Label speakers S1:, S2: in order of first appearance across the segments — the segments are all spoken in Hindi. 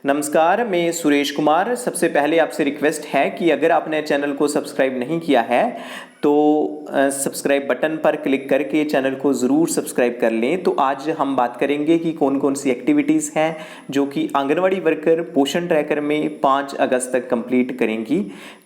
S1: नमस्कार, मैं सुरेश कुमार। सबसे पहले आपसे रिक्वेस्ट है कि अगर आपने चैनल को सब्सक्राइब नहीं किया है तो सब्सक्राइब बटन पर क्लिक करके चैनल को ज़रूर सब्सक्राइब कर लें। तो आज हम बात करेंगे कि कौन कौन सी एक्टिविटीज़ हैं जो कि आंगनवाड़ी वर्कर पोषण ट्रैकर में 5 अगस्त तक कंप्लीट करेंगी।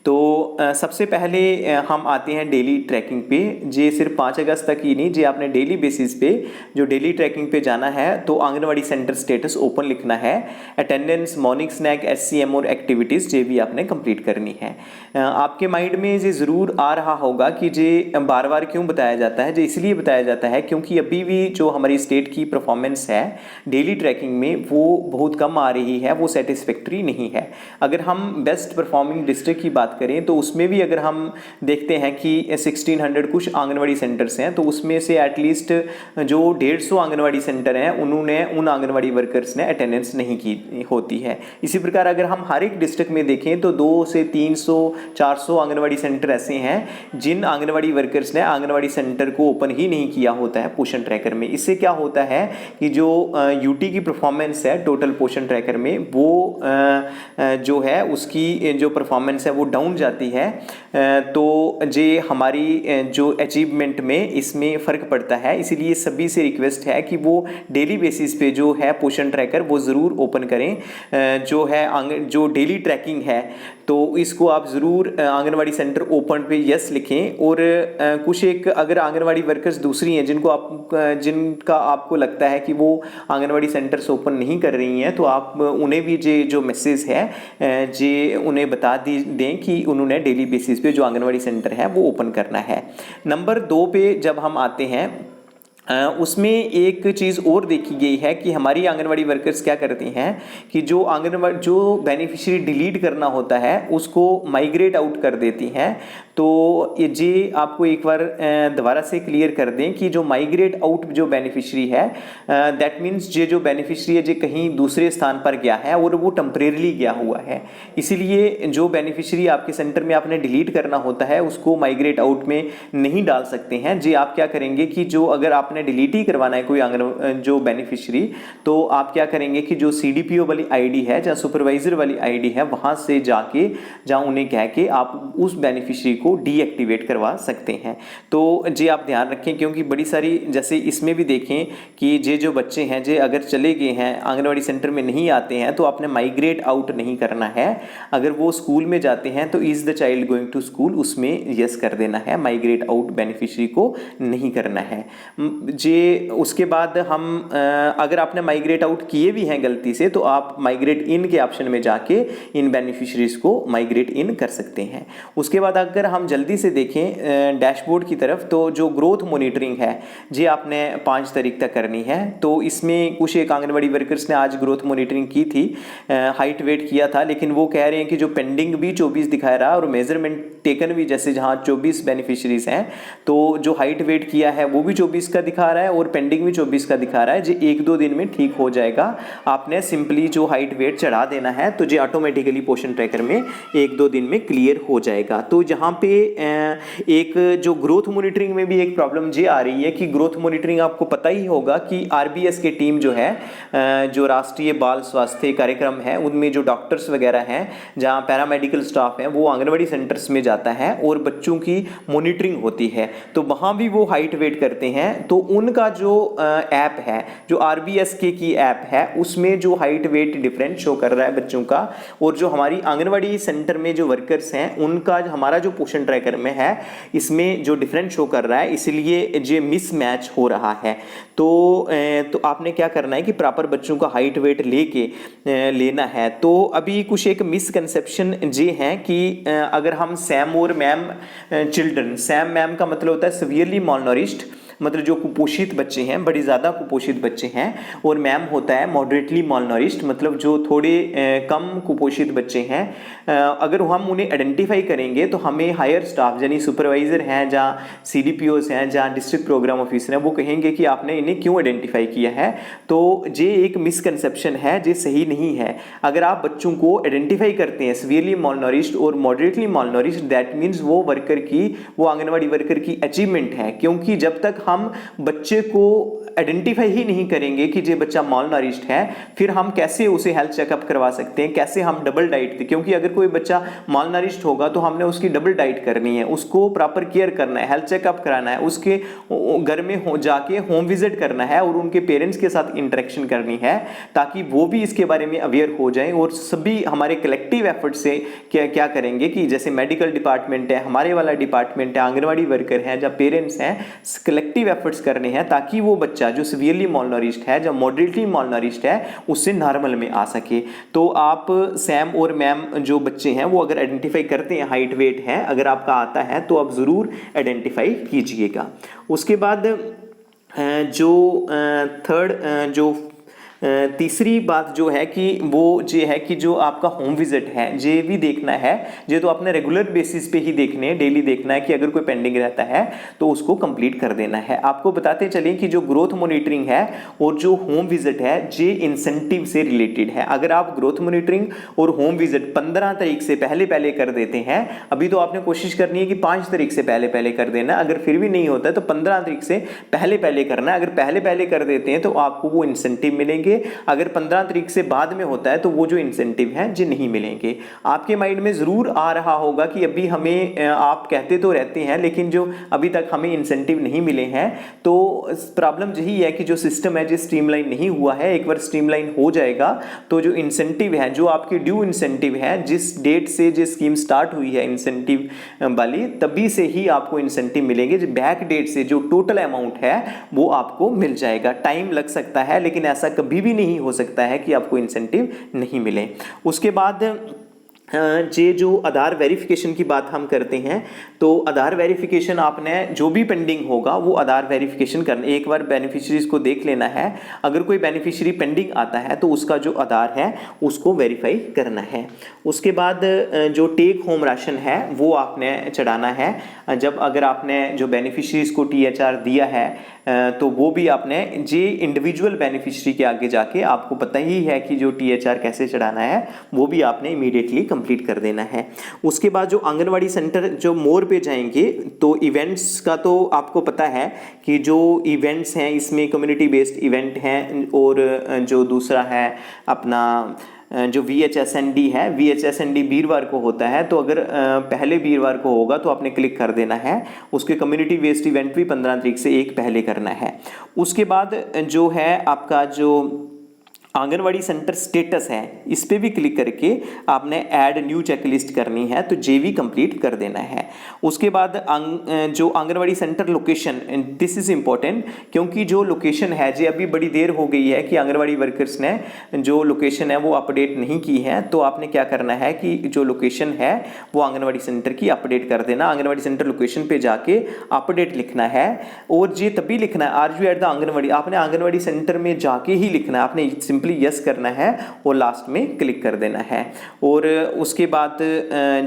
S1: तो सबसे पहले हम आते हैं डेली ट्रैकिंग पे। जे सिर्फ 5 अगस्त तक ही नहीं, जे आपने डेली बेसिस पे जो डेली ट्रैकिंग पे जाना है तो आंगनवाड़ी सेंटर स्टेटस ओपन लिखना है। अटेंडेंस, मॉर्निंग स्नैक, SCM और एक्टिविटीज़ जे भी आपने कंप्लीट करनी है। आपके माइंड में ये ज़रूर आ रहा होगा कि जे बार बार क्यों बताया जाता है। जे इसलिए बताया जाता है क्योंकि अभी भी जो हमारी स्टेट की परफॉर्मेंस है डेली ट्रैकिंग में वो बहुत कम आ रही है, वो सेटिस्फैक्ट्री नहीं है। अगर हम बेस्ट परफॉर्मिंग डिस्ट्रिक्ट की बात करें तो उसमें भी अगर हम देखते हैं कि 1600 कुछ आंगनवाड़ी सेंटर्स हैं तो उसमें से एटलीस्ट जो 150 आंगनवाड़ी सेंटर हैं उन्होंने उन आंगनवाड़ी वर्कर्स ने अटेंडेंस नहीं की होती है। इसी प्रकार अगर हम हर एक डिस्ट्रिक्ट में देखें तो 200 से 300 400 आंगनवाड़ी सेंटर ऐसे हैं जिन आंगनवाड़ी वर्कर्स ने आंगनवाड़ी सेंटर को ओपन ही नहीं किया होता है पोषण ट्रैकर में। इससे क्या होता है कि जो यूटी की परफॉर्मेंस है टोटल पोषण ट्रैकर में वो जो है उसकी जो परफॉर्मेंस है वो डाउन जाती है। तो जे हमारी जो अचीवमेंट में इसमें फ़र्क पड़ता है। इसीलिए सभी से रिक्वेस्ट है कि वो डेली बेसिस पे जो है पोषण ट्रैकर वो ज़रूर ओपन करें। जो है जो डेली ट्रैकिंग है तो इसको आप ज़रूर आंगनवाड़ी सेंटर ओपन पे यस लिखें। और कुछ एक अगर आंगनवाड़ी वर्कर्स दूसरी हैं जिनका आपको लगता है कि वो आंगनवाड़ी सेंटर्स ओपन नहीं कर रही हैं तो आप उन्हें भी जो मैसेज है जे उन्हें बता दें कि उन्होंने डेली बेसिस पे जो आंगनवाड़ी सेंटर है वो ओपन करना है। नंबर 2 पे जब हम आते हैं उसमें एक चीज़ और देखी गई है कि हमारी आंगनवाड़ी वर्कर्स क्या करती हैं कि जो बेनिफिशियरी डिलीट करना होता है उसको माइग्रेट आउट कर देती हैं। तो ये आपको एक बार दोबारा से क्लियर कर दें कि जो माइग्रेट आउट जो बेनिफिशियरी है दैट मीन्स ये जो बेनिफिशियरी है जो कहीं दूसरे स्थान पर गया है और वो टेम्परेरली गया हुआ है। इसीलिए जो बेनिफिशियरी आपके सेंटर में आपने डिलीट करना होता है उसको माइग्रेट आउट में नहीं डाल सकते हैं। जी आप क्या करेंगे कि जो अगर आपने डिलीट ही करवाना है कोई जो बेनिफिशियरी तो आप क्या करेंगे कि जो CDPO वाली आईडी है या सुपरवाइजर वाली आईडी है वहां से जाके उन्हें कह के आप उस बेनिफिशियरी को डीएक्टिवेट करवा सकते हैं। तो जी आप ध्यान रखें क्योंकि बड़ी सारी जैसे इसमें भी देखें कि जो बच्चे हैं जे अगर चले गए हैं आंगनवाड़ी सेंटर में नहीं आते हैं तो आपने माइग्रेट आउट नहीं करना है। अगर वो स्कूल में जाते हैं तो is the child going to school उसमें यस कर देना है, माइग्रेट आउट बेनिफिशियरी को नहीं करना है। जे उसके बाद हम अगर आपने माइग्रेट आउट किए भी हैं गलती से तो आप माइग्रेट इन के ऑप्शन में जाके इन बेनिफिशरीज को माइग्रेट इन कर सकते हैं। उसके बाद अगर हम जल्दी से देखें डैशबोर्ड की तरफ तो जो ग्रोथ मॉनिटरिंग है जी आपने 5 तारीख तक करनी है। तो इसमें कुछ एक आंगनवाड़ी वर्कर्स ने आज ग्रोथ मॉनिटरिंग की थी, हाइट वेट किया था, लेकिन वो कह रहे हैं कि जो पेंडिंग भी 24 दिखा रहा है और मेजरमेंट टेकन भी जैसे जहाँ 24 बेनिफिशरीज हैं तो जो हाइट वेट किया है वो भी 24 का दिखा रहा है और पेंडिंग भी 24 का दिखा रहा है। जो 1-2 दिन में ठीक हो जाएगा। आपने सिंपली जो हाइट वेट चढ़ा देना है तो जो ऑटोमेटिकली पोषण ट्रैकर में 1-2 दिन में क्लियर हो जाएगा। तो जहाँ पे एक जो ग्रोथ मॉनिटरिंग में भी एक प्रॉब्लम ये आ रही है कि ग्रोथ मॉनिटरिंग आपको पता ही होगा कि RBS की टीम जो है जो राष्ट्रीय बाल स्वास्थ्य कार्यक्रम है उनमें जो डॉक्टर्स वगैरह हैं जहाँ पैरामेडिकल स्टाफ है वो आंगनवाड़ी सेंटर्स में जाता है और बच्चों की मॉनिटरिंग होती है। तो वहाँ भी वो हाइट वेट करते हैं। तो उनका जो ऐप है जो RBS की ऐप है उसमें जो हाइट वेट डिफरेंट शो कर रहा है बच्चों का और जो हमारी आंगनवाड़ी सेंटर में जो वर्कर्स हैं उनका हमारा जो पोषण ट्रैकर में है इसमें जो डिफरेंट शो कर रहा है, इसलिए ये मिसमैच हो रहा है। तो आपने क्या करना है कि प्रॉपर बच्चों का हाइट वेट लेना है। तो अभी कुछ एक मिसकंसेप्शन ये है कि अगर हम सैम और मैम चिल्ड्रन, सैम मैम का मतलब होता है सीवियरली मालनरिश्ड, मतलब जो कुपोषित बच्चे हैं, बड़ी ज़्यादा कुपोषित बच्चे हैं, और मैम होता है मॉडरेटली मालनरिश्ड, मतलब जो थोड़े कम कुपोषित बच्चे हैं। अगर हम उन्हें आइडेंटिफाई करेंगे तो हमें हायर स्टाफ यानी सुपरवाइज़र हैं जहाँ CDPOs हैं जहाँ डिस्ट्रिक्ट प्रोग्राम ऑफिसर हैं वो कहेंगे कि आपने इन्हें क्यों आइडेंटिफाई किया है। तो ये एक मिसकंसेप्शन है, ये सही नहीं है। अगर आप बच्चों को आइडेंटिफाई करते हैं सीवियरली मालनरिश्ड और मॉडरेटली मालनरिश्ड दैट मीन्स वो आंगनवाड़ी वर्कर की अचीवमेंट है, क्योंकि जब तक हम बच्चे को आइडेंटिफाई ही नहीं करेंगे कि ये बच्चा मॉल नरिश्ड है, फिर हम कैसे उसे हेल्थ चेकअप करवा सकते हैं, कैसे हम डबल डाइट दें, क्योंकि अगर कोई बच्चा मॉल नरिश्ड होगा तो हमने उसकी डबल डाइट करनी है, उसको प्रॉपर केयर करना है, हेल्थ चेकअप कराना है, उसके घर में जाके होम विजिट करना है और उनके पेरेंट्स के साथ इंटरेक्शन करनी है, ताकि वो भी इसके बारे में अवेयर हो जाएं। और सभी हमारे कलेक्टिव एफर्ट से क्या करेंगे कि जैसे मेडिकल डिपार्टमेंट है, हमारे वाला डिपार्टमेंट है, आंगनवाड़ी वर्कर है, जब पेरेंट्स हैं, कलेक्टिव एफर्ट्स करने हैं ताकि वो बच्चा जो सीवियरली मॉल नरिश्ड है, जो मॉडरेटली मॉल नरिश्ड है, उससे नॉर्मल में आ सके। तो आप सैम और मैम जो बच्चे हैं वो अगर आइडेंटिफाई करते हैं, हाइट वेट है, अगर आपका आता है तो आप ज़रूर आइडेंटिफाई कीजिएगा। उसके बाद जो थर्ड जो तीसरी बात जो है कि वो ये है कि जो आपका होम विजिट है ये भी देखना है, ये तो आपने रेगुलर बेसिस पे ही देखने हैं, डेली देखना है कि अगर कोई पेंडिंग रहता है तो उसको कंप्लीट कर देना है। आपको बताते चलिए कि जो ग्रोथ मॉनिटरिंग है और जो होम विजिट है ये इंसेंटिव से रिलेटेड है। अगर आप ग्रोथ मॉनिटरिंग और होम विजिट 15 तारीख से पहले पहले कर देते हैं, अभी तो आपने कोशिश करनी है कि 5 तारीख से पहले पहले कर देना, अगर फिर भी नहीं होता है तो 15 तारीख से पहले पहले करना है। अगर पहले पहले कर देते हैं तो आपको वो इंसेंटिव मिलेंगे, अगर 15 तारीख से बाद में होता है तो वो जो इंसेंटिव है जी नहीं मिलेंगे। आपके माइंड में जरूर आ रहा होगा कि अभी हमें, आप कहते तो रहते हैं लेकिन जो अभी तक हमें इंसेंटिव नहीं मिले हैं, तो प्रॉब्लम यही है कि जो सिस्टम है जो स्ट्रीमलाइन नहीं हुआ है। एक बार स्ट्रीमलाइन हो जाएगा तो जो इंसेंटिव है, जो आपकी ड्यू इंसेंटिव है, जिस डेट से जो स्कीम स्टार्ट हुई है इंसेंटिव वाली, तभी से ही आपको इंसेंटिव मिलेंगे। जो बैक डेट से जो टोटल अमाउंट है वो आपको मिल जाएगा। टाइम लग सकता है लेकिन ऐसा कभी भी नहीं हो सकता है कि आपको इंसेंटिव नहीं मिले। उसके बाद ये जो आधार वेरिफिकेशन की बात हम करते हैं, तो आधार वेरिफिकेशन आपने जो भी पेंडिंग होगा वो आधार वेरिफिकेशन करना, एक बार बेनिफिशियरीज को देख लेना है। अगर कोई बेनिफिशियरी पेंडिंग आता है तो उसका जो आधार है उसको वेरीफाई करना है। उसके बाद जो टेक होम राशन है वो आपने चढ़ाना है। जब अगर आपने जो बेनिफिशियरीज को THR दिया है तो वो भी आपने, जे इंडिविजुअल बेनिफिशियरी के आगे जाके आपको पता ही है कि जो THR कैसे चढ़ाना है, वो भी आपने इमीडिएटली कंप्लीट कर देना है। उसके बाद जो आंगनवाड़ी सेंटर जो मोर पे जाएंगे तो इवेंट्स का तो आपको पता है कि जो इवेंट्स हैं इसमें कम्युनिटी बेस्ड इवेंट हैं, और जो दूसरा है अपना जो VHSND है, VHSND वीरवार को होता है, तो अगर पहले वीरवार को होगा तो आपने क्लिक कर देना है। उसके कम्युनिटी बेस्ड इवेंट भी 15 तारीख से एक पहले करना है। उसके बाद जो है आपका जो आंगनवाड़ी सेंटर स्टेटस है इस पे भी क्लिक करके आपने ऐड न्यू चेकलिस्ट करनी है, तो JV कंप्लीट कर देना है। उसके बाद जो anganwadi centre location, this is important, क्योंकि जो लोकेशन है जी अभी बड़ी देर हो गई है कि आंगनवाड़ी वर्कर्स ने जो लोकेशन है वो अपडेट नहीं की है, तो आपने क्या करना है कि जो लोकेशन है वो आंगनवाड़ी सेंटर की अपडेट कर देना। आंगनवाड़ी सेंटर लोकेशन पे जाके अपडेट लिखना है, और ये तभी लिखना है are you at the anganwadi, आपने आंगनवाड़ी सेंटर में जाके ही लिखना है, आपने सिंपली यस करना है और लास्ट में क्लिक कर देना है। और उसके बाद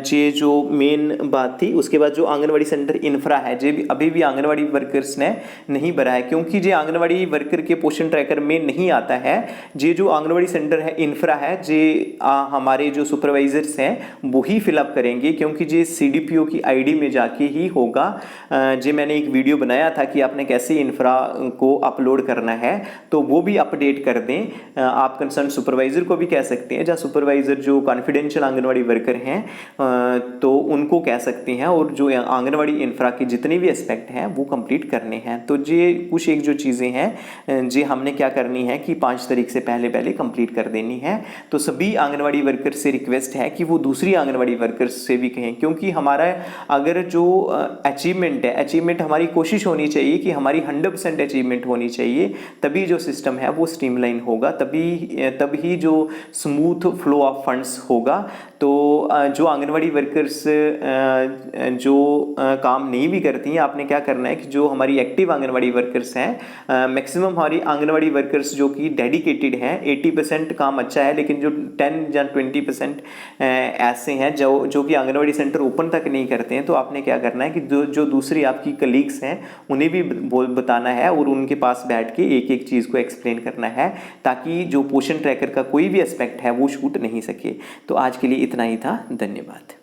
S1: ये जो मेन बात थी, उसके बाद जो आंगनवाड़ी सेंटर इंफ्रा है जे भी अभी भी आंगनवाड़ी वर्कर्स ने नहीं भरा है, क्योंकि जे आंगनवाड़ी वर्कर के पोषण ट्रैकर में नहीं आता है। जे जो आंगनवाड़ी सेंटर है इंफ्रा है, जे हमारे जो सुपरवाइजर्स हैं वो ही फिलअप करेंगे, क्योंकि जे CDPO की ID में जाके ही होगा। जे मैंने एक वीडियो बनाया था कि आपने कैसे इंफ्रा को अपलोड करना है, तो वो भी अपडेट कर दें। आप कंसर्न सुपरवाइजर को भी कह सकते हैं, जहाँ सुपरवाइजर जो कॉन्फिडेंशियल आंगनवाड़ी वर्कर हैं तो उनको कह सकते हैं, और जो आंगनवाड़ी इंफ्रा के जितने भी एस्पेक्ट हैं वो कंप्लीट करने हैं। तो ये कुछ एक जो चीज़ें हैं जे हमने क्या करनी है कि 5 तारीख से पहले पहले कंप्लीट कर देनी है। तो सभी आंगनवाड़ी वर्कर से रिक्वेस्ट है कि वो दूसरी आंगनवाड़ी वर्कर्स से भी कहें, क्योंकि हमारा अगर जो अचीवमेंट है, अचीवमेंट हमारी कोशिश होनी चाहिए कि हमारी 100% अचीवमेंट होनी चाहिए, तभी जो सिस्टम है वो स्ट्रीमलाइन होगा, तभी जो स्मूथ फ्लो ऑफ फंड्स होगा। तो जो आंगनवाड़ी वर्कर्स जो काम नहीं भी करती हैं, आपने क्या करना है कि जो हमारी एक्टिव आंगनवाड़ी वर्कर्स हैं, मैक्सिमम हमारी आंगनवाड़ी वर्कर्स जो कि डेडिकेटेड हैं, 80% काम अच्छा है, लेकिन जो 10 या 20% ऐसे हैं जो कि आंगनवाड़ी सेंटर ओपन तक नहीं करते हैं, तो आपने क्या करना है कि जो दूसरी आपकी कलीग्स हैं उन्हें भी बताना है और उनके पास बैठ के एक एक चीज़ को एक्सप्लेन करना है, ताकि जो पोषण ट्रैकर का कोई भी एस्पेक्ट है वो छूट नहीं सके। तो आज के लिए इतना ही था। धन्यवाद।